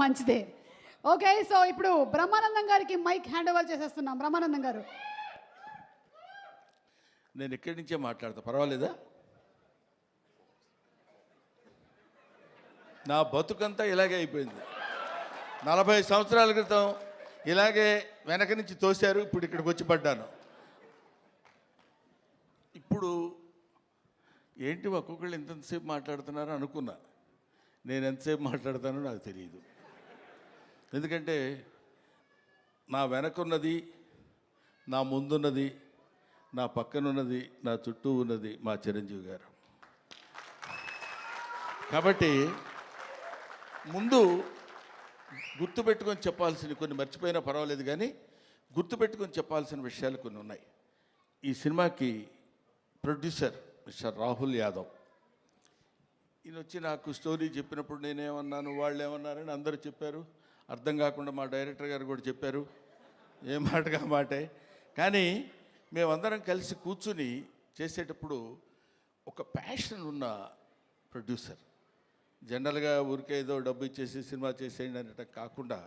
మంచిదే. Okay, so ఇప్పుడు బ్రహ్మానందం గారికి మైక్ హ్యాండ్ ఓవర్ చేసేస్తున్నాం. బ్రహ్మానందం గారు, నేను ఇక్కడి నుంచే మాట్లాడతా, పర్వాలేదా? నా బతుకంతా ఇలాగే అయిపోయింది. 40 సంవత్సరాల క్రితం ఇలాగే వెనక నుంచి తోశారు, ఇప్పుడు ఇక్కడికి వచ్చి పడ్డాను. ఇప్పుడు ఏంటి ఒక్కొక్కళ్ళు ఎంతసేపు మాట్లాడుతున్నారో అనుకున్నా. నేను ఎంతసేపు మాట్లాడతానో నాకు తెలియదు. ఎందుకంటే నా వెనకున్నది, నా ముందున్నది, నా పక్కనున్నది, నా చుట్టూ ఉన్నది మా చిరంజీవి గారు. కాబట్టి ముందు గుర్తుపెట్టుకొని చెప్పాల్సిన, కొన్ని మర్చిపోయినా పర్వాలేదు కానీ గుర్తుపెట్టుకొని చెప్పాల్సిన విషయాలు కొన్ని ఉన్నాయి. ఈ సినిమాకి ప్రొడ్యూసర్ మిస్టర్ రాహుల్ యాదవ్. ఈయన వచ్చి నాకు స్టోరీ చెప్పినప్పుడు నేనేమన్నాను, వాళ్ళు ఏమన్నారని అందరూ చెప్పారు. అర్థం కాకుండా మా డైరెక్టర్ గారు కూడా చెప్పారు, ఏ మాటగా మాటే. కానీ మేమందరం కలిసి కూర్చుని చేసేటప్పుడు ఒక ప్యాషన్ ఉన్న ప్రొడ్యూసర్. జనరల్గా ఊరికే ఏదో డబ్బు ఇచ్చేసి సినిమా చేసేయండి అనేట కాకుండా,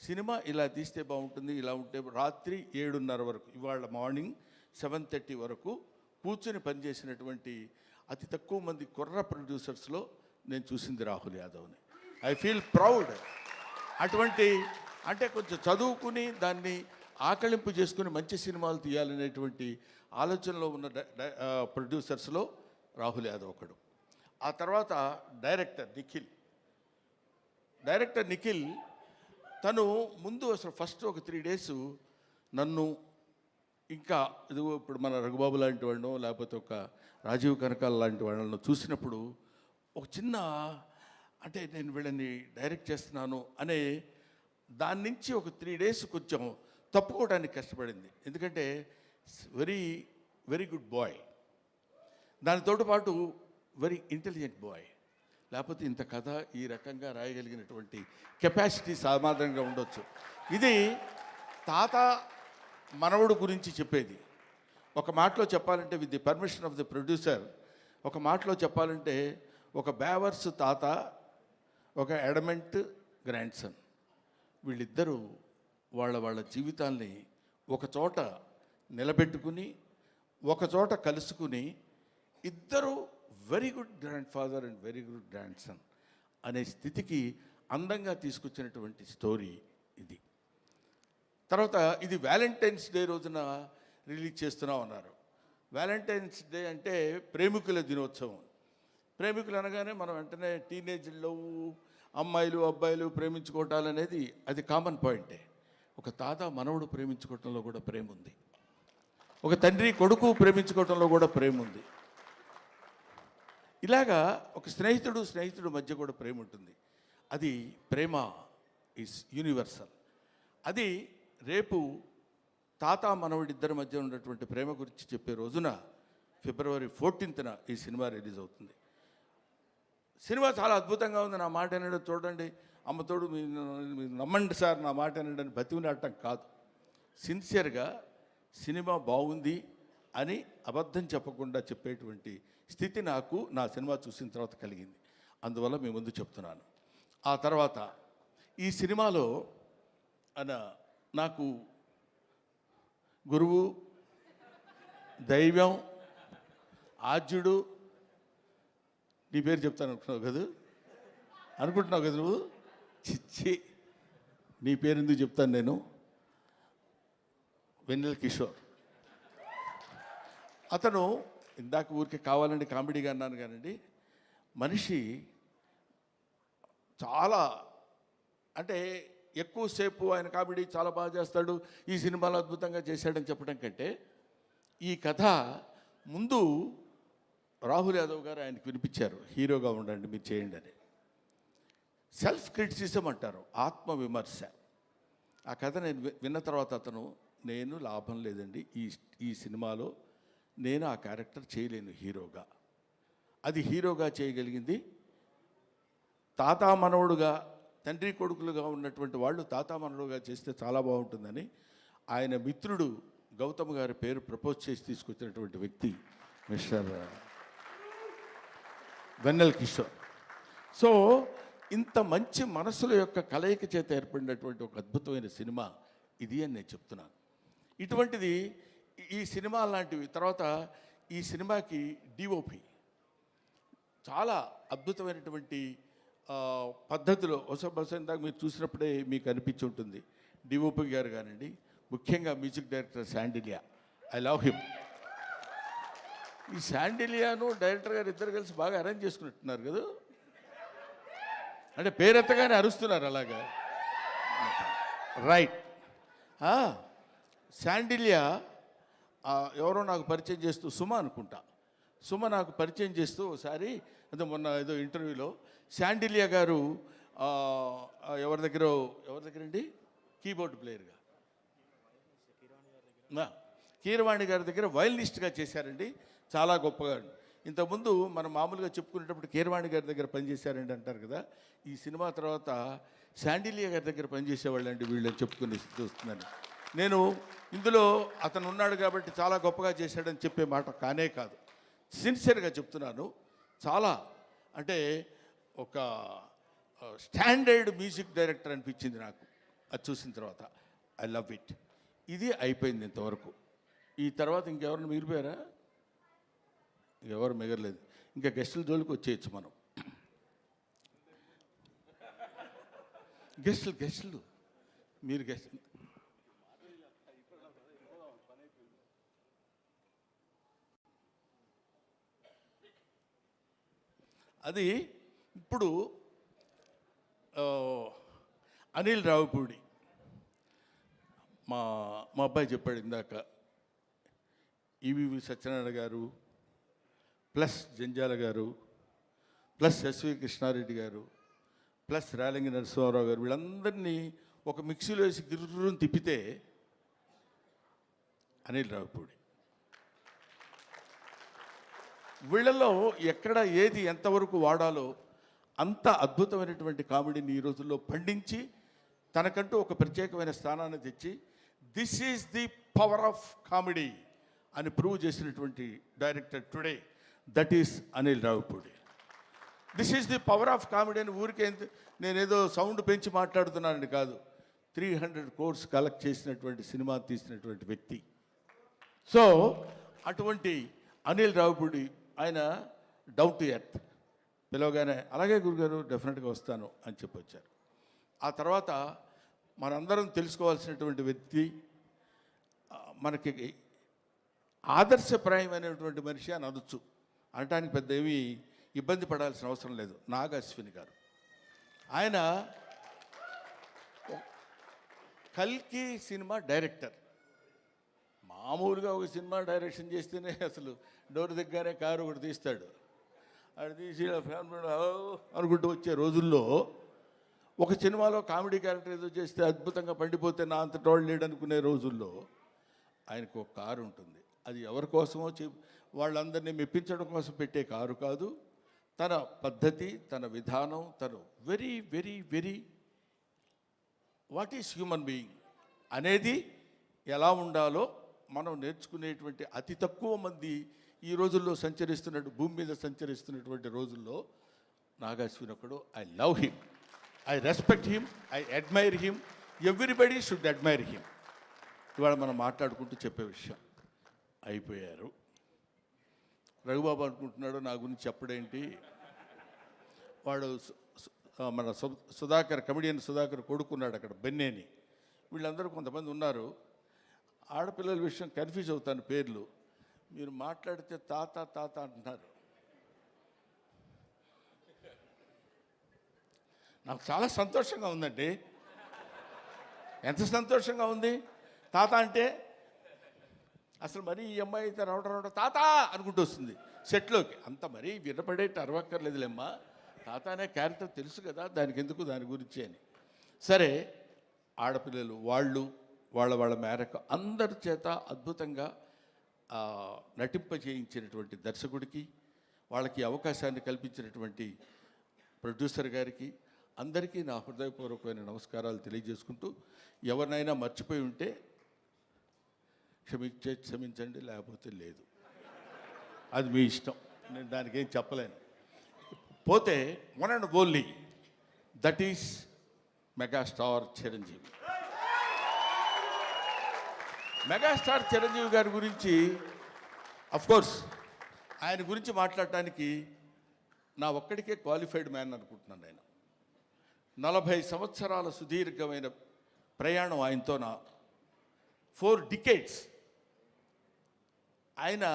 సినిమా ఇలా తీస్తే బాగుంటుంది, ఇలా ఉంటే రాత్రి 7:30 వరకు, ఇవాళ మార్నింగ్ 7:30 వరకు కూర్చుని పనిచేసినటువంటి అతి తక్కువ మంది కుర్ర ప్రొడ్యూసర్స్లో నేను చూసింది రాహుల్ యాదవ్ని. I feel proud. అటువంటి అంటే కొంచెం చదువుకుని దాన్ని ఆకళింపు చేసుకుని మంచి సినిమాలు తీయాలనేటువంటి ఆలోచనలో ఉన్న ప్రొడ్యూసర్స్లో రాహుల్ యాదవ్ ఒకడు. ఆ తర్వాత డైరెక్టర్ నిఖిల్ తను ముందు అసలు ఫస్ట్ ఒక 3 days నన్ను, ఇంకా ఇదిగో ఇప్పుడు మన రఘుబాబు లాంటి వాళ్ళను, లేకపోతే ఒక రాజీవ్ కనకాల లాంటి వాళ్ళను చూసినప్పుడు ఒక చిన్న, అంటే నేను వీళ్ళని డైరెక్ట్ చేస్తున్నాను అనే దాని నుంచి ఒక 3 days కొంచెం తప్పుకోవడానికి కష్టపడింది. ఎందుకంటే వెరీ వెరీ గుడ్ బాయ్, దానితో పాటు వెరీ ఇంటెలిజెంట్ బాయ్. లేకపోతే ఇంత కథ ఈ రకంగా రాయగలిగినటువంటి కెపాసిటీ సామాన్యంగా ఉండొచ్చు. ఇది తాత మనవడు గురించి చెప్పేది. ఒక మాటలో చెప్పాలంటే, with the permission of the producer, ఒక మాటలో చెప్పాలంటే ఒక బేవర్స్ తాత, ఒక ఎడమెంట్ గ్రాండ్ సన్. వీళ్ళిద్దరూ వాళ్ళ జీవితాల్ని ఒక చోట నిలబెట్టుకుని, ఒక చోట కలుసుకుని, ఇద్దరు very good grand father and very good grand son అనే స్థితికి అందంగా తీసుకొచ్చినటువంటి స్టోరీ ఇది. తర్వాత ఇది వ్యాలంటైన్స్ డే రోజున రిలీజ్ చేస్తున్నాం అన్నారు. వ్యాలంటైన్స్ డే అంటే ప్రేమికుల దినోత్సవం. ప్రేమికులు అనగానే మనం వెంటనే టీనేజ్లో అమ్మాయిలు అబ్బాయిలు ప్రేమించుకోవటాలు అనేది అది కామన్ పాయింటే. ఒక తాత మనవడు ప్రేమించుకోవటంలో కూడా ప్రేమ ఉంది. ఒక తండ్రి కొడుకు ప్రేమించుకోవటంలో కూడా ప్రేమ ఉంది. ఇలాగా ఒక స్నేహితుడు మధ్య కూడా ప్రేమ ఉంటుంది. అది ప్రేమ ఈజ్ యూనివర్సల్. అది రేపు తాత మనవడిద్దరి మధ్య ఉన్నటువంటి ప్రేమ గురించి చెప్పే రోజున February 14th ఈ సినిమా రిలీజ్ అవుతుంది. సినిమా చాలా అద్భుతంగా ఉంది. నా మాట వినడం చూడండి, అమ్మతోడు మీరు నమ్మండి సార్, నా మాట వినడానికి బతికినాటం కాదు. సిన్సియర్గా సినిమా బాగుంది అని అబద్ధం చెప్పకుండా చెప్పేటువంటి స్థితి నాకు నా సినిమా చూసిన తర్వాత కలిగింది. అందువల్ల మీ ముందు చెప్తున్నాను. ఆ తర్వాత ఈ సినిమాలో నాకు గురువు, దైవం, ఆద్యుడు, నీ పేరు చెప్తాను అనుకుంటున్నావు కదా నువ్వు? చిచ్చి, నీ పేరు ఎందుకు చెప్తాను నేను? వెన్నెల కిషోర్. అతను ఇందాక ఊరికే కావాలండి కామెడీగా అన్నాను కానండి, మనిషి చాలా, అంటే ఎక్కువసేపు ఆయన కామెడీ చాలా బాగా చేస్తాడు, ఈ సినిమాలో అద్భుతంగా చేశాడని చెప్పడం కంటే, ఈ కథ ముందు రాహుల్ యాదవ్ గారు ఆయనకు వినిపించారు, హీరోగా ఉండండి మీరు చేయండి అని. సెల్ఫ్ క్రిటిసిజం అంటారు, ఆత్మవిమర్శ. ఆ కథ నేను విన్న తర్వాత అతను, నేను లాభం లేదండి ఈ సినిమాలో నేను ఆ క్యారెక్టర్ చేయలేను హీరోగా. అది హీరోగా చేయగలిగింది తాత మనవడుగా, తండ్రి కొడుకులుగా ఉన్నటువంటి వాళ్ళు తాత మనవడుగా చేస్తే చాలా బాగుంటుందని ఆయన మిత్రుడు గౌతమ్ గారి పేరు ప్రపోజ్ చేసి తీసుకొచ్చినటువంటి వ్యక్తి మిస్టర్ వెన్నెల కిషోర్. సో ఇంత మంచి మనసుల యొక్క కలయిక చేత ఏర్పడినటువంటి ఒక అద్భుతమైన సినిమా ఇది అని నేను చెప్తున్నాను. ఇటువంటిది ఈ సినిమా లాంటివి. తర్వాత ఈ సినిమాకి డిఓపి చాలా అద్భుతమైనటువంటి పద్ధతిలో బహుశా ఇందాక మీరు చూసినప్పుడే మీకు అనిపించి ఉంటుంది. డిఓపి గారు కానివ్వండి, ముఖ్యంగా music director Sandilya, I love him. ఈ శాండిలియాను డైరెక్టర్ గారు ఇద్దరు కలిసి బాగా అరేంజ్ చేసుకున్నట్టున్నారు కదా, అంటే పేరెత్తగానే అరుస్తున్నారు అలాగా. రైట్. శాండిలియా ఎవరో నాకు పరిచయం చేస్తూ, సుమ అనుకుంటా, సుమ నాకు పరిచయం చేస్తూ ఒకసారి అదే మొన్న ఏదో ఇంటర్వ్యూలో శాండిలియా గారు ఎవరి దగ్గరండి కీబోర్డ్ ప్లేయర్గా కీరవాణి గారి దగ్గర వైలినిస్ట్గా చేశారండి, చాలా గొప్పగా. ఇంతకుముందు మనం మామూలుగా చెప్పుకునేటప్పుడు కీరవాణి గారి దగ్గర పనిచేశారండి అంటారు కదా, ఈ సినిమా తర్వాత శాండిలియా గారి దగ్గర పనిచేసేవాళ్ళు అండి వీళ్ళని చెప్పుకుని చూస్తున్నాను నేను. ఇందులో అతను ఉన్నాడు కాబట్టి చాలా గొప్పగా చేశాడని చెప్పే మాట కానే కాదు, సిన్సియర్గా చెప్తున్నాను. చాలా అంటే ఒక స్టాండర్డ్ మ్యూజిక్ డైరెక్టర్ అనిపించింది నాకు అది చూసిన తర్వాత. I love it. ఇది అయిపోయింది ఇంతవరకు. ఈ తర్వాత ఇంకెవరిని మిగిలిపోయారా? ఎవరు మిగలలేదు. ఇంకా గెస్టుల జోలికి వచ్చేయచ్చు మనం. గెస్టులు మీరు గెస్టులు అది ఇప్పుడు అనిల్ రావిపూడి మా అబ్బాయి చెప్పాడు ఇందాక, ఈవీవి సత్యనారాయణ గారు ప్లస్ జంజాల గారు ప్లస్ ఎస్వి కృష్ణారెడ్డి గారు ప్లస్ రేలంగి నరసింహారావు గారు వీళ్ళందరినీ ఒక మిక్సీలో వేసి గిర్రుని తిప్పితే అనిల్ రావిపూడి. వీళ్ళలో ఎక్కడ ఏది ఎంతవరకు వాడాలో అంత అద్భుతమైనటువంటి కామెడీని ఈ రోజుల్లో పండించి తనకంటూ ఒక ప్రత్యేకమైన స్థానాన్ని తెచ్చి this is the power of comedy అని ప్రూవ్ చేసినటువంటి director today, that is Anil Ravipudi. This is the power of comedy అని ఊరికే నేనేదో సౌండ్ పెంచి మాట్లాడుతున్నానని కాదు, 300 crores కలెక్ట్ చేసినటువంటి సినిమా తీసినటువంటి వ్యక్తి. సో అటువంటి అనిల్ రావిపూడి ఆయన డౌన్ టు ఎర్త్, పిలవగానే అలాగే గురుగారు డెఫినెట్గా వస్తాను అని చెప్పొచ్చారు. ఆ తర్వాత మనందరం తెలుసుకోవాల్సినటువంటి వ్యక్తి, మనకి ఆదర్శప్రాయమైనటువంటి మనిషి అని అనొచ్చు, అనటానికి పెద్ద ఏమీ ఇబ్బంది పడాల్సిన అవసరం లేదు. నాగ అశ్విని గారు, ఆయన కల్కి సినిమా డైరెక్టర్. మామూలుగా ఒక సినిమా డైరెక్షన్ చేస్తేనే అసలు డోర్ దగ్గరనే కారు ఒకటి తీస్తాడు, అది తీసి ఫ్యామిలీ అనుకుంటూ వచ్చే రోజుల్లో ఒక సినిమాలో కామెడీ క్యారెక్టర్ ఏదో చేస్తే అద్భుతంగా పండిపోతే నా అంత టోళ్ళు లేడనుకునే రోజుల్లో ఆయనకు ఒక కారు ఉంటుంది. అది ఎవరి కోసమో వాళ్ళందరినీ మెప్పించడం కోసం పెట్టే కారు కాదు, తన పద్ధతి, తన విధానం, తను very very very what is human being అనేది ఎలా ఉండాలో మనం నేర్చుకునేటువంటి అతి తక్కువ మంది ఈ రోజుల్లో భూమి మీద సంచరిస్తున్నటువంటి రోజుల్లో నాగాశ్విన్ ఒకడు. I love him, I respect him, I admire him, everybody should admire him. ఇవాళ మనం మాట్లాడుకుంటూ చెప్పే విషయం అయిపోయారు. రఘుబాబు అనుకుంటున్నాడు నా గురించి చెప్పడేంటి, వాడు మన సుధాకర్, కమెడియన్ సుధాకర్ కొడుకున్నాడు అక్కడ బెన్నేని. వీళ్ళందరూ కొంతమంది ఉన్నారు, ఆడపిల్లల విషయం కన్ఫ్యూజ్ అవుతాను పేర్లు. మీరు మాట్లాడితే తాత తాత అంటున్నారు. నాకు చాలా సంతోషంగా ఉందండి. ఎంత సంతోషంగా ఉంది తాత అంటే. అసలు మరీ ఈ అమ్మాయి అయితే రావడం తాత అనుకుంటూ వస్తుంది సెట్లోకి. అంత మరీ వినపడేట్టు అరవక్కర్లేదులేమ్మా, తాత అనే క్యారెక్టర్ తెలుసు కదా, దానికి ఎందుకు దాని గురించి అని. సరే, ఆడపిల్లలు వాళ్ళ మేరకు అందరి చేత అద్భుతంగా నటింపజేయించినటువంటి దర్శకుడికి, వాళ్ళకి అవకాశాన్ని కల్పించినటువంటి ప్రొడ్యూసర్ గారికి, అందరికీ నా హృదయపూర్వకమైన నమస్కారాలు తెలియజేసుకుంటూ, ఎవరినైనా మర్చిపోయి ఉంటే క్షమించండి, లేకపోతే లేదు, అది మీ ఇష్టం, నేను దానికి ఏం చెప్పలేను. పోతే one and only that is megastar Chiranjeevi. Megastar Chiranjeevi గారి గురించి కోర్స్ ఆయన గురించి మాట్లాడటానికి నా ఒక్కడికే క్వాలిఫైడ్ మ్యాన్ అనుకుంటున్నాను. నేను 40 సంవత్సరాల సుదీర్ఘమైన ప్రయాణం ఆయనతో, నా 4 decades. ఆయన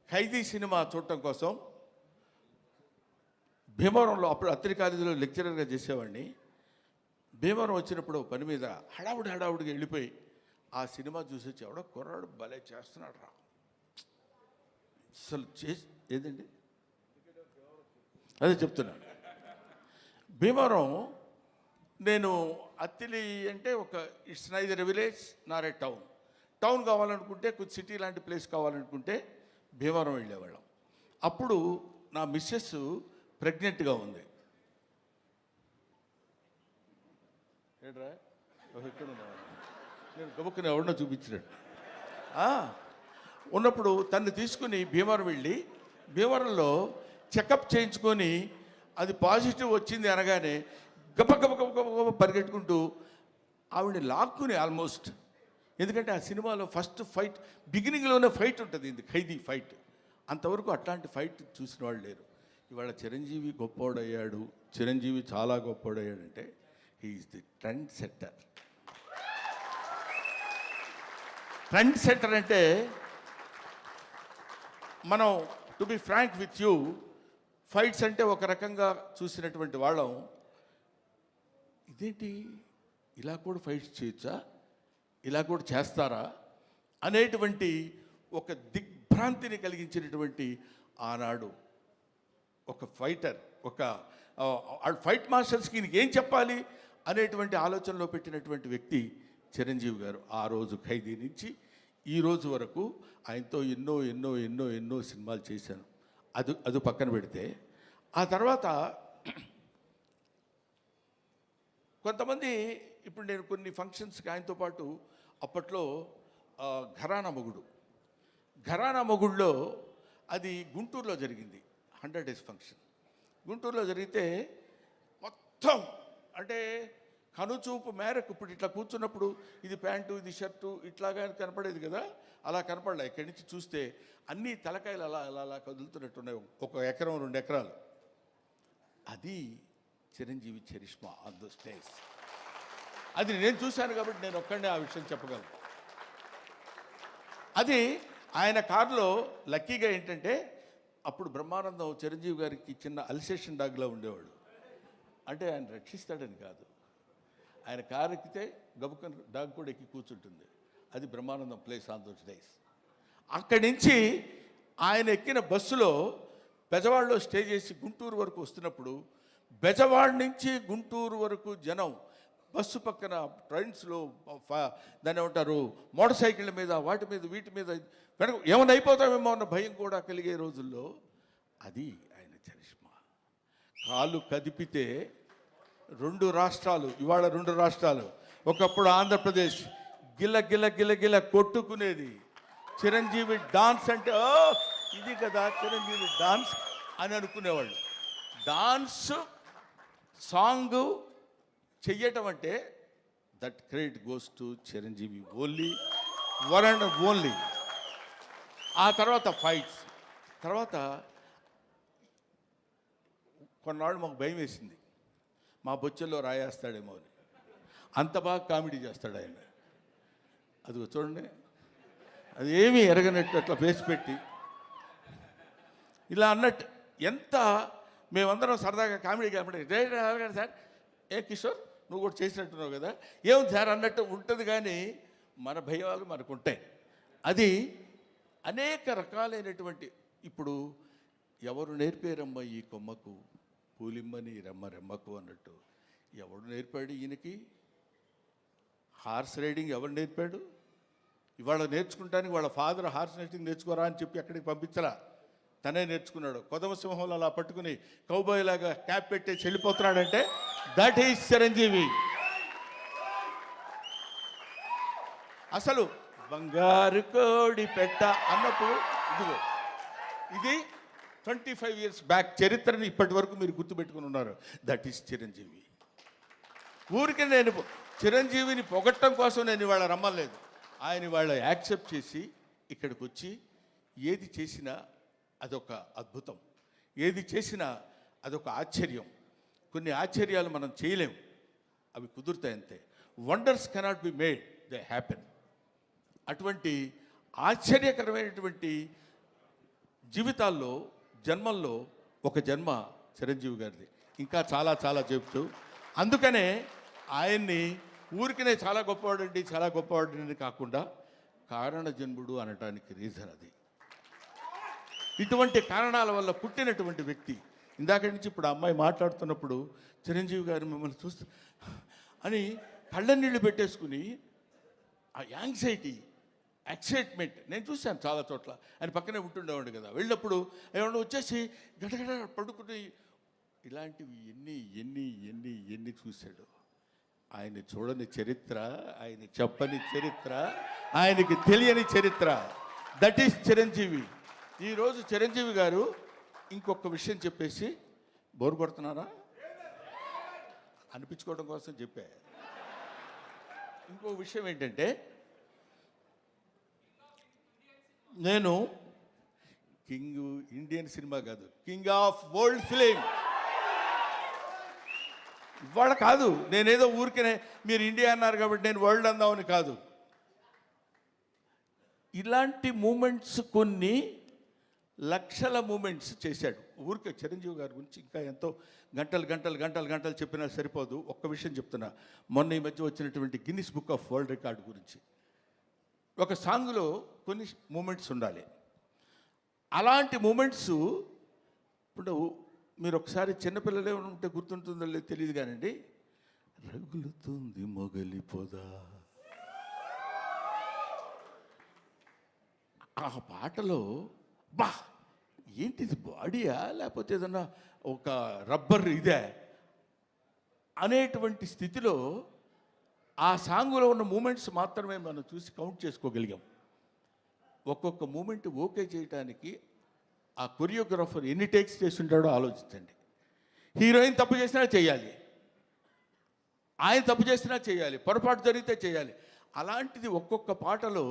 ఖైదీ సినిమా చూడటం కోసం భీమవరంలో, అప్పుడు అత్తిరి కాలేజీలో లెక్చరర్గా చేసేవాడిని. భీమవరం వచ్చినప్పుడు పని మీద హడావుడిగా వెళ్ళిపోయి ఆ సినిమా చూసి వచ్చి ఎవడో కుర్రాడు భలే చేస్తున్నాడు రా, అసలు ఏదండి అదే చెప్తున్నాను. భీమవరం నేను అత్తిలి అంటే it's neither village Nar A town కావాలనుకుంటే, కొంచెం సిటీ లాంటి ప్లేస్ కావాలనుకుంటే భీమవరం వెళ్ళేవాళ్ళం. అప్పుడు నా మిస్సెస్ ప్రెగ్నెంట్గా ఉంది. ఏంట్రా ఎక్కడ ఉన్నా, నేను గబుక్కుని ఎవరినో చూపించినట్టు ఉన్నప్పుడు తను తీసుకుని భీమవరం వెళ్ళి భీమవరంలో చెకప్ చేయించుకొని అది పాజిటివ్ వచ్చింది అనగానే గబ పరిగెట్టుకుంటూ ఆవిడని లాక్కుని ఆల్మోస్ట్, ఎందుకంటే ఆ సినిమాలో ఫస్ట్ ఫైట్ బిగినింగ్లోనే ఫైట్ ఉంటుంది, ఇది ఖైదీ ఫైట్. అంతవరకు అట్లాంటి ఫైట్ చూసిన వాళ్ళు లేరు. ఇవాళ చిరంజీవి గొప్పోడయ్యాడు, చిరంజీవి చాలా గొప్పోడయ్యాడంటే he's the trend setter. Trend setter అంటే మనం to be frank with you, fights అంటే ఒక రకంగా చూసినటువంటి వాళ్ళం, ఇదేంటి ఇలా కూడా ఫైట్స్ చేయొచ్చా, ఇలా కూడా చేస్తారా అనేటువంటి ఒక దిగ్భ్రాంతిని కలిగించినటువంటి ఆనాడు ఒక ఫైటర్, ఫైట్ మాస్టర్స్కి ఈయనకి ఏం చెప్పాలి అనేటువంటి ఆలోచనలో పెట్టినటువంటి వ్యక్తి చిరంజీవి గారు. ఆ రోజు ఖైదీ నుంచి ఈ రోజు వరకు ఆయనతో ఎన్నో ఎన్నో ఎన్నో ఎన్నో సినిమాలు చేశాను. అది పక్కన పెడితే ఆ తర్వాత కొంతమంది, ఇప్పుడు నేను కొన్ని ఫంక్షన్స్కి ఆయనతో పాటు అప్పట్లో ఘరానా మొగుడులో అది గుంటూరులో జరిగింది, 100 days ఫంక్షన్ గుంటూరులో జరిగితే మొత్తం అంటే కనుచూపు మేరకు, ఇప్పుడు ఇట్లా కూర్చున్నప్పుడు ఇది ప్యాంటు ఇది షర్టు ఇట్లాగా కనపడేది కదా, అలా కనపడలే. ఇక్కడి నుంచి చూస్తే అన్ని తలకాయలు అలా అలా అలా కదులుతున్నట్టున్నాయి, 1 ఎకరం 2 ఎకరాలు. అది Chiranjeevi charisma on the stage. అది నేను చూశాను కాబట్టి నేను ఒక్కడే ఆ విషయం చెప్పగలను. అది ఆయన కారులో లక్కీగా ఏంటంటే, అప్పుడు బ్రహ్మానందం చిరంజీవి గారికి చిన్న అల్సేషన్ డాగ్లా ఉండేవాడు. అంటే ఆయన రక్షిస్తాడని కాదు, ఆయన కారు ఎక్కితే గబుకన్ డాగ్ కూడా ఎక్కి కూర్చుంటుంది. అది Brahmanandam place on those days. అక్కడి నుంచి ఆయన ఎక్కిన బస్సులో బెజవాడలో స్టే చేసి గుంటూరు వరకు వస్తున్నప్పుడు, బెజవాడ నుంచి గుంటూరు వరకు జనం బస్సు పక్కన ట్రైన్స్లో దాన్ని ఏమంటారు మోటార్ సైకిళ్ళ మీద వాటి మీద వీటి మీద వెనక ఏమైనా అయిపోతామేమో అన్న భయం కూడా కలిగే రోజుల్లో అది ఆయన చరిష్మా. కాలు కదిపితే 2 రాష్ట్రాలు, ఇవాళ 2 రాష్ట్రాలు, ఒకప్పుడు ఆంధ్రప్రదేశ్ గిల్ల గిల్ల గిల్ల గిల్ల కొట్టుకునేది. చిరంజీవి డాన్స్ అంటే ఇది కదా చిరంజీవి డాన్స్ అని అనుకునేవాళ్ళు. డాన్స్ సాంగ్ చెయ్యటం అంటే that credit goes to Chiranjeevi only, one and only. ఆ తర్వాత ఫైట్స్, తర్వాత కొన్నాళ్ళు మాకు భయం వేసింది, మా బొచ్చల్లో రాయేస్తాడేమో అని. అంత బాగా కామెడీ చేస్తాడు ఆయన. అది చూడండి, అది ఏమీ ఎరగనట్టు అట్లా ఫేస్ పెట్టి ఇలా అన్నట్టు, ఎంత మేమందరం సరదాగా కామెడీ కాబట్టి సార్ ఏ కిషోర్ నువ్వు కూడా చేసినట్టున్నావు కదా, ఏముంది సార్ అన్నట్టు ఉంటుంది. కానీ మన భయాలు మనకు ఉంటాయి. అది అనేక రకాలైనటువంటి, ఇప్పుడు ఎవరు నేర్పారమ్మ ఈ కొమ్మకు పూలిమ్మని రెమ్మకు అన్నట్టు, ఎవడు నేర్పాడు ఈయనకి హార్స్ రైడింగ్? ఎవరు నేర్పాడు? ఇవాళ నేర్చుకుంటానికి వాళ్ళ ఫాదర్ హార్స్ రైడింగ్ నేర్చుకోరా అని చెప్పి అక్కడికి పంపించరా, తనే నేర్చుకున్నాడు. కొదమ సింహంలో అలా పట్టుకుని కౌబాయ్ లాగా క్యాప్ పెట్టేసి వెళ్ళిపోతున్నాడంటే దట్ ఈస్ చిరంజీవి. అసలు బంగారు కోడి పెట్ట అన్నప్పుడు ఇదిగో, ఇది 25 years బ్యాక్ చరిత్రని ఇప్పటి వరకు మీరు గుర్తుపెట్టుకుని ఉన్నారు. That is Chiranjeevi. ఊరికి నేను చిరంజీవిని పొగట్టడం కోసం నేను ఇవాళ రమ్మలేదు. ఆయన ఇవాళ యాక్సెప్ట్ చేసి ఇక్కడికి వచ్చి ఏది చేసినా అదొక అద్భుతం, ఏది చేసినా అదొక ఆశ్చర్యం. కొన్ని ఆశ్చర్యాలు మనం చేయలేం, అవి కుదురుతాయి అంతే. Wonders cannot be made, they happen. అటువంటి ఆశ్చర్యకరమైనటువంటి జీవితాల్లో జన్మల్లో ఒక జన్మ చిరంజీవి గారిది. ఇంకా చాలా చాలా చెప్తూ, అందుకనే ఆయన్ని ఊరికనే చాలా గొప్పవాడండి చాలా గొప్పవాడండి కాకుండా కారణజన్ముడు అనటానికి రీజన్ అది. ఇటువంటి కారణాల వల్ల పుట్టినటువంటి వ్యక్తి. ఇందాక నుంచి ఇప్పుడు అమ్మాయి మాట్లాడుతున్నప్పుడు చిరంజీవి గారు మిమ్మల్ని చూస్తూ అని కళ్ళ నీళ్ళు పెట్టేసుకుని ఆ యాంగ్జైటీ, ఎక్సైట్మెంట్ నేను చూశాను చాలా చోట్ల. ఆయన పక్కనే ఉంటుండేవాడు కదా, వెళ్ళినప్పుడు ఏమన్నా వచ్చేసి గడగడ పడుకుని ఇలాంటివి ఎన్ని ఎన్ని ఎన్ని ఎన్ని చూశాడు. ఆయన చూడని చరిత్ర, ఆయన చెప్పని చరిత్ర, ఆయనకి తెలియని చరిత్ర. That is Chiranjeevi. ఈరోజు చిరంజీవి గారు ఇంకొక విషయం చెప్పేసి బోరు కొడుతున్నారా అనిపించుకోవడం కోసం చెప్పా. ఇంకో విషయం ఏంటంటే, నేను కింగ్ ఇండియన్ సినిమా కాదు, కింగ్ ఆఫ్ వరల్డ్ ఫిలిం. ఇవాళ కాదు, నేనేదో ఊరికనే మీరు ఇండియా అన్నారు కాబట్టి నేను వరల్డ్ అందామని కాదు. ఇలాంటి మూమెంట్స్ కొన్ని లక్షల మూమెంట్స్ చేశాడు. ఊరికే చిరంజీవి గారి గురించి ఇంకా ఎంతో గంటలు గంటలు గంటలు గంటలు చెప్పినా సరిపోదు. ఒక్క విషయం చెప్తున్నా, మొన్న ఈ మధ్య వచ్చినటువంటి Guinness book of world record గురించి. ఒక సాంగ్లో కొన్ని మూమెంట్స్ ఉండాలి. అలాంటి మూమెంట్స్ ఇప్పుడు మీరు ఒకసారి చిన్నపిల్లలే ఉంటే గుర్తుంటుందో లేదో తెలియదు కానండి, రగులుతుంది మొగలి పొద, ఆ పాటలో బా ఏంటిది బాడీయా లేకపోతే ఏదన్నా ఒక రబ్బర్ ఇదే అనేటువంటి స్థితిలో ఆ సాంగులో ఉన్న మూమెంట్స్ మాత్రమే మనం చూసి కౌంట్ చేసుకోగలిగాం. ఒక్కొక్క మూమెంట్ ఓకే చేయడానికి ఆ కొరియోగ్రాఫర్ ఎన్ని టేక్స్ చేసి ఉంటాడో ఆలోచించండి. హీరోయిన్ తప్పు చేసినా చేయాలి, ఆయన తప్పు చేసినా చేయాలి, పొరపాటు జరిగితే చేయాలి. అలాంటిది ఒక్కొక్క పాటలో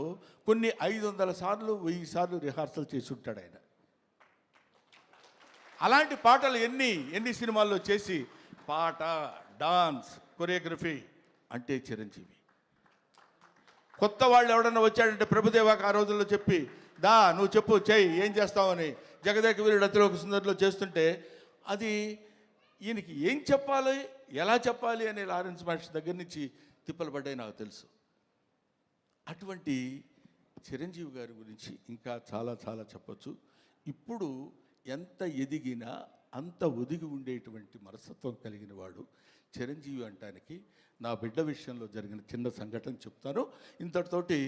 కొన్ని 500 సార్లు 1000 సార్లు రిహార్సల్ చేసి ఉంటాడు ఆయన. అలాంటి పాటలు ఎన్ని సినిమాల్లో చేసి పాట, డాన్స్, కొరియోగ్రఫీ అంటే చిరంజీవి. కొత్త వాళ్ళు ఎవడన్నా వచ్చాడంటే ప్రభుదేవాకి ఆ రోజుల్లో చెప్పి దా నువ్వు చెప్పు చెయ్యి ఏం చేస్తావని జగదేక వీరుడు అతిలోక సుందరిలో చేస్తుంటే అది ఈయనకి ఏం చెప్పాలి ఎలా చెప్పాలి అనే లారెన్స్ మహర్షి దగ్గర నుంచి తిప్పలు పడ్డాయి నాకు తెలుసు. అటువంటి చిరంజీవి గారి గురించి ఇంకా చాలా చాలా చెప్పచ్చు. ఇప్పుడు ఎంత ఎదిగినా అంత ఒదిగి ఉండేటువంటి మనస్తత్వం కలిగిన వాడు చిరంజీవి అంటానికి నా బిడ్డ విషయంలో జరిగిన చిన్న సంఘటన చెప్తాను. ఇంతటితోటి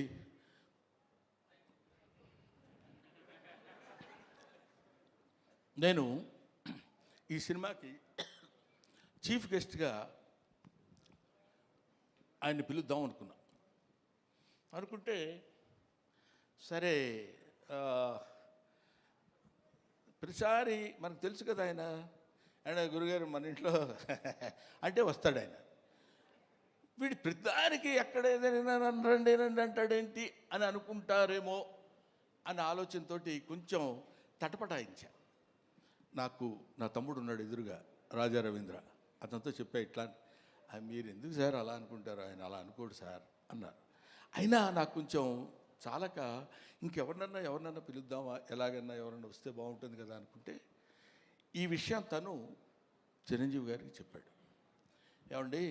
నేను ఈ సినిమాకి చీఫ్ గెస్ట్గా ఆయన్ని పిలుద్దాం అనుకుంటే సరే ప్రతిసారి మనకు తెలుసు కదా ఆయన గురుగారు మన ఇంట్లో అంటే వస్తాడు ఆయన. వీడి ప్రతిదానికి ఎక్కడ ఏదైనా రండి అంటాడేంటి అని అనుకుంటారేమో అనే ఆలోచనతోటి కొంచెం తటపటాయించా. నాకు నా తమ్ముడు ఉన్నాడు ఎదురుగా, రాజా రవీంద్ర. అతనితో చెప్పా ఇట్లా, మీరు ఎందుకు సార్ అలా అనుకుంటారు, ఆయన అలా అనుకోడు సార్ అన్నారు. అయినా నాకు కొంచెం చాలక ఎవరినన్నా పిలుద్దామా, ఎలాగన్నా ఎవరన్నా వస్తే బాగుంటుంది కదా అనుకుంటే ఈ విషయం తను చిరంజీవి గారికి చెప్పాడు. ఏమండి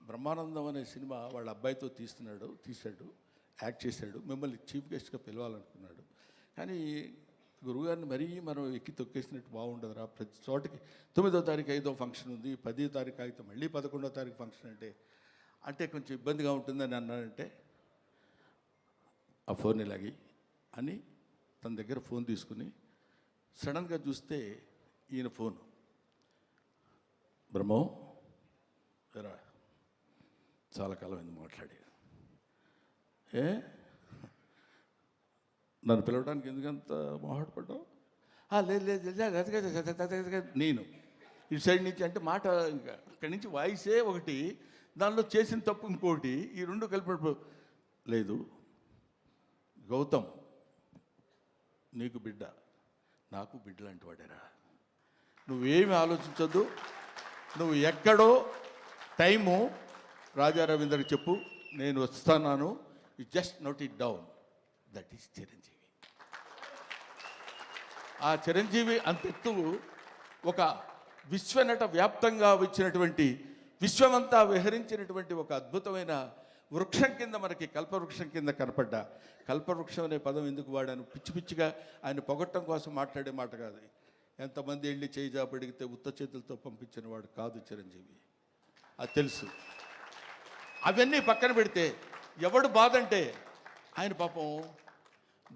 బ్రహ్మానందం అనే సినిమా వాళ్ళ అబ్బాయితో తీశాడు, యాక్ట్ చేశాడు, మిమ్మల్ని చీఫ్ గెస్ట్గా పిలవాలనుకున్నాడు. కానీ గురువుగారిని మరీ మనం ఎక్కి తొక్కేసినట్టు బాగుండదురా, ప్రతి చోటకి 9వ తారీఖు 5వ ఫంక్షన్ ఉంది, 10వ తారీఖు అయితే మళ్ళీ 11వ తారీఖు ఫంక్షన్ అంటే కొంచెం ఇబ్బందిగా ఉంటుందని అన్నాడంటే ఆ ఫోన్ ఇలాగి అని తన దగ్గర ఫోన్ తీసుకుని సడన్గా చూస్తే ఈయన ఫోను, బ్రహ్మం రా చాలా కాలం అయింది మాట్లాడి, నన్ను పిలవడానికి ఎందుకంత మొహాటపడ్డావు? లేదు నేను ఇటు సైడ్ నుంచి అంటే మాట ఇంకా ఇక్కడి నుంచి వాయిసే ఒకటి, దానిలో చేసిన తప్పు ఇంకోటి, ఈ రెండు కలిపినప్పుడు లేదు. గౌతమ్ నీకు బిడ్డ, నాకు బిడ్డ లాంటి వాడేరా, నువ్వేమి ఆలోచించొద్దు, నువ్వు ఎక్కడో టైము రాజా రవీంద్రకి చెప్పు, నేను వస్తున్నాను, you just note it down, that is Chiranjeevi. ఆ చిరంజీవి అంతెత్తు ఒక విశ్వనట వ్యాప్తంగా వచ్చినటువంటి, విశ్వమంతా విహరించినటువంటి ఒక అద్భుతమైన వృక్షం కింద మనకి కల్పవృక్షం కింద కనపడ్డా. కల్పవృక్షం అనే పదం ఎందుకు వాడాను, పిచ్చి పిచ్చిగా ఆయన పొగట్టం కోసం మాట్లాడే మాట కాదు. ఎంతమంది వెళ్ళి చేయి జాబడిగితే ఉత్త చేతులతో పంపించిన వాడు కాదు చిరంజీవి, అది తెలుసు. అవన్నీ పక్కన పెడితే ఎవడు బాధ అంటే, ఆయన పాపం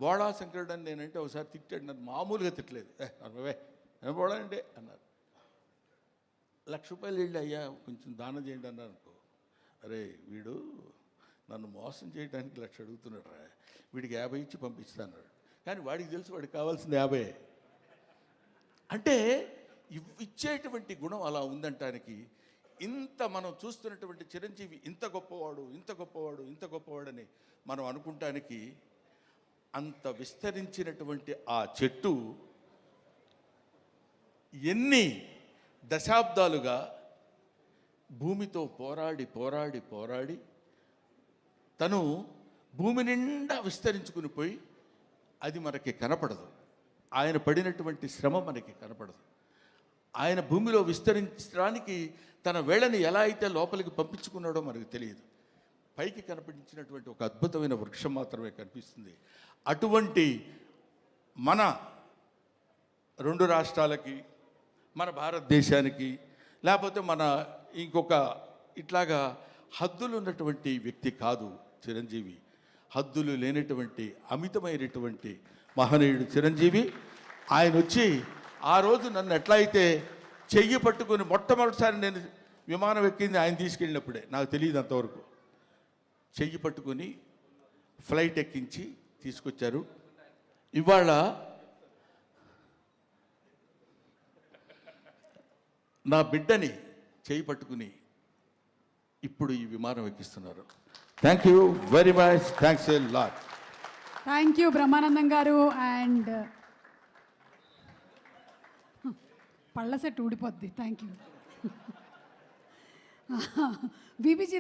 బోళా శంకరుడు అని నేనంటే ఒకసారి తిట్టాడు, నన్ను మామూలుగా తిట్టలేదు, అన్నవే నేను బోళా అంటే అన్నారు. ₹1,00,000 వెళ్ళి అయ్యా కొంచెం దానం చేయండి అన్నారు అనుకో, అరే వీడు నన్ను మోసం చేయడానికి 1,00,000 అడుగుతున్నాడు రా, వీడికి 50 ఇచ్చి పంపిస్తాను. కానీ వాడికి తెలుసు వాడికి కావాల్సింది 50. అంటే ఇచ్చేటువంటి గుణం అలా ఉందంటానికి, ఇంత మనం చూస్తున్నటువంటి చిరంజీవి ఇంత గొప్పవాడు, ఇంత గొప్పవాడు, ఇంత గొప్పవాడని మనం అనుకుంటానికి, అంత విస్తరించినటువంటి ఆ చెట్టు ఎన్ని దశాబ్దాలుగా భూమితో పోరాడి పోరాడి పోరాడి తను భూమి నిండా విస్తరించుకుని పోయి, అది మనకి కనపడదు. ఆయన పడినటువంటి శ్రమ మనకి కనపడదు. ఆయన భూమిలో విస్తరించడానికి తన వేళని ఎలా అయితే లోపలికి పంపించుకున్నాడో మనకు తెలియదు. పైకి కనిపించినటువంటి ఒక అద్భుతమైన వృక్షం మాత్రమే కనిపిస్తుంది. అటువంటి మన 2 రాష్ట్రాలకి, మన భారతదేశానికి, లేకపోతే మన ఇంకొక ఇట్లాగా హద్దులు ఉన్నటువంటి వ్యక్తి కాదు చిరంజీవి. హద్దులు లేనటువంటి అమితమైనటువంటి మహనీయుడు చిరంజీవి. ఆయన వచ్చి ఆ రోజు నన్ను ఎట్లా అయితే చెయ్యి పట్టుకుని, మొట్టమొదటిసారి నేను విమానం ఎక్కింది ఆయన తీసుకెళ్ళినప్పుడే, నాకు తెలియదు అంతవరకు. చెయ్యి పట్టుకొని ఫ్లైట్ ఎక్కించి తీసుకొచ్చారు. ఇవాళ నా బిడ్డని చెయ్యి పట్టుకుని ఇప్పుడు ఈ విమానం ఎక్కిస్తున్నారు. Thank you very much, thanks a lot. Thank you Brahmanandam గారు. అండ్ పళ్ళ సెట్ ఊడిపోద్ది. Thank you. బీబీజీ